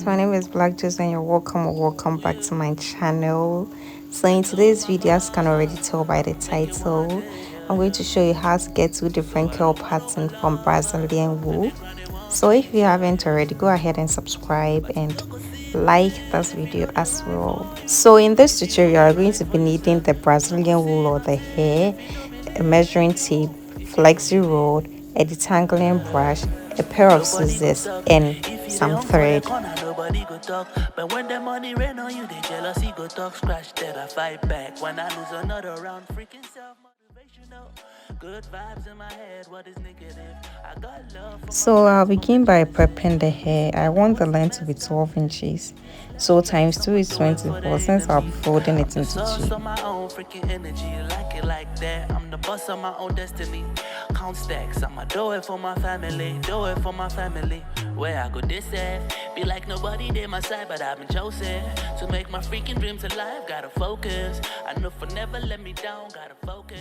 guys, my name is Black Juice and you're welcome or welcome back to my channel. So in today's video, as you can already tell by the title, I'm going to show you how to get two different curl patterns from Brazilian wool. So if you haven't already, go ahead and subscribe and like this video as well. So in this tutorial, you're going to be needing the Brazilian wool or the hair, a measuring tape, flexi rod, a detangling brush, a pair of scissors, and some thread. Nobody go talk, but when the money rain on you, they jealousy go talk, scratch that I fight back. When I lose another round, freaking self-motivational. Good vibes in my head, what is negative? I got love. So I'll begin by prepping the hair. I want the length to be 12 inches. So times 2 is 24 since I'll be folding it into 2. My own freaking energy, like it like that. I'm the boss of my own destiny. Count stacks, I'ma do it for my family, do it for my family. Where I go this at, be like nobody did my side, but I've been chosen to make my freaking dreams alive. Gotta focus, I know for never let me down. Gotta focus,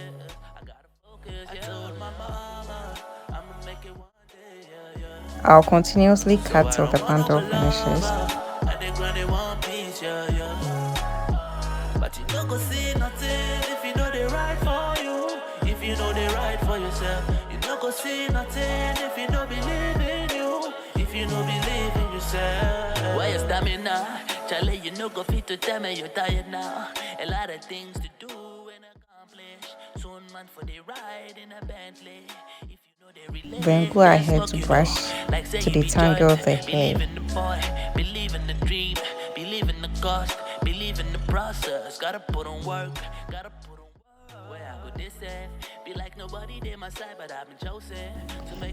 I gotta focus. I told my mama, I'ma make it one day, yeah, yeah. I'll continuously cut till the bundle finishes. I think granny one piece, yeah, yeah. But you don't go see nothing if you know they right for you. If you know they right for yourself, you don't go see nothing if you don't believe in you. If you don't believe in yourself, why you stamina? Charlie, you know go fit to tell me you're tired now. A lot of things to do and accomplish. Soon man for the ride in a Bentley. If you know they relate, Then go ahead to brush to detangle the hair. Believe in the boy, believe in the dream, believe in the cost, believe in the process. Gotta put on work, gotta put on work. Where I go this end, be like nobody did my side, but I've been chosen.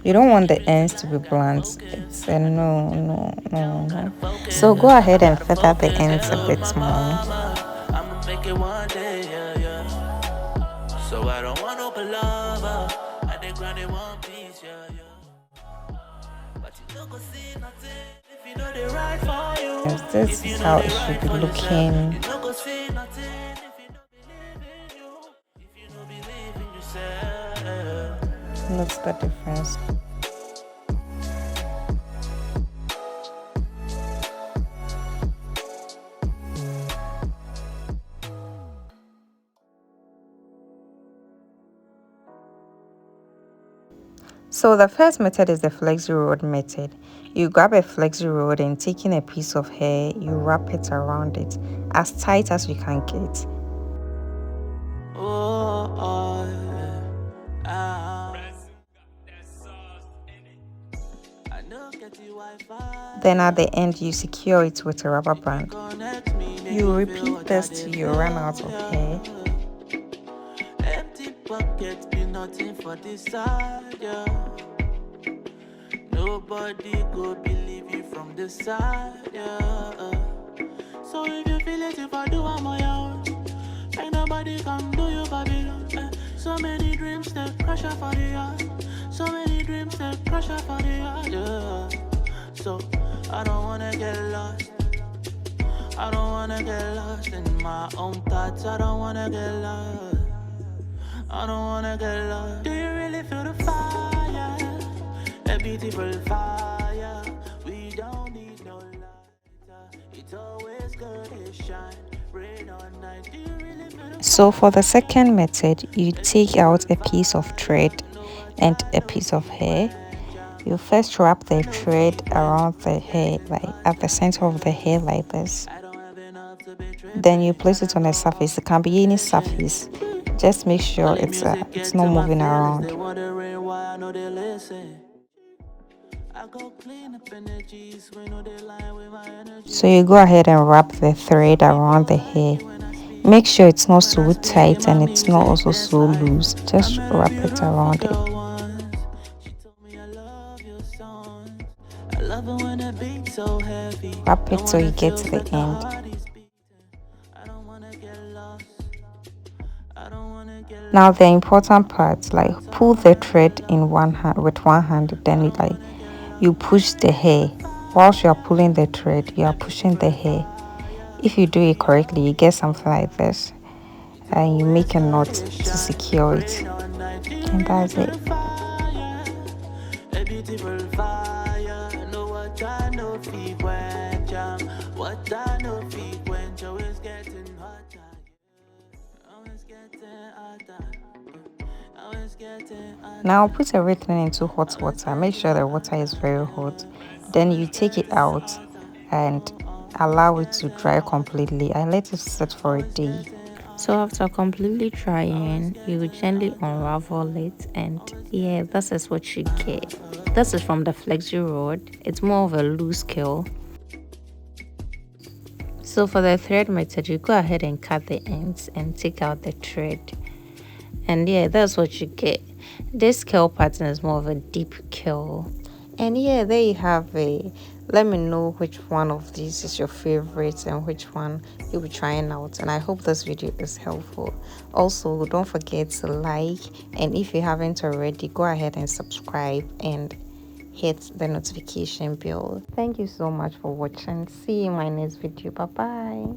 You don't want the ends to be blunt. It's a no. So go ahead and feather the ends a bit more. I'ma make it one day, yeah, yeah. So I don't want no lover. I think granny one piece, yeah, yeah. But you don't go see nothing if you know they right for you. Yes, this is how it should be looking. You don't go see nothing if you don't believe in you. If you don't believe in yourself. Notice the difference. So the first method is the flexi rod method. You grab a flexi rod and taking a piece of hair, you wrap it around it as tight as you can get. Then at the end you secure it with a rubber band. You repeat this till you run out of hair. Empty pockets be nothing for this side, yeah. Nobody go believe you from the side, yeah. So if you feel it, if I do, I'm on your own. Ain't nobody come do you, Babylon. So many dreams that crash up for the yard. So many dreams that crash up for the yard, yeah. So I don't wanna get lost. I don't wanna get lost in my own thoughts. I don't wanna get lost. I don't wanna get lost. Do you really feel the fire? A beautiful fire. We don't need no lighter. It's always good to shine. Rain or night. Do you really feel the So for the second method, you take out a piece of thread and a piece of hair. You first wrap the thread around the hair, like at the center of the hair like this. Then you place it on a surface. It can be any surface. Just make sure it's not moving around. So you go ahead and wrap the thread around the hair. Make sure it's not so tight and it's not also so loose. Just wrap it around it. Wrap it till you get to the end. Now the important part, like pull the thread in one hand with one hand, then you push the hair. Whilst you are pulling the thread, you are pushing the hair. If you do it correctly, you get something like this, and you make a knot to secure it, and that's it. Now put everything into hot water. Make sure the water is very hot. Then you take it out and allow it to dry completely and let it sit for a day. So after completely drying, you will gently unravel it, and yeah, this is what you get. This is from the flexi rod. It's more of a loose curl. So for the thread method, you go ahead and cut the ends and take out the thread. And yeah, that's what you get. This curl pattern is more of a deep curl. And yeah, there you have it. Let me know which one of these is your favorite and which one you'll be trying out. And I hope this video is helpful. Also, don't forget to like, and if you haven't already, go ahead and subscribe and hit the notification bell. Thank you so much for watching. See you in my next video. Bye bye.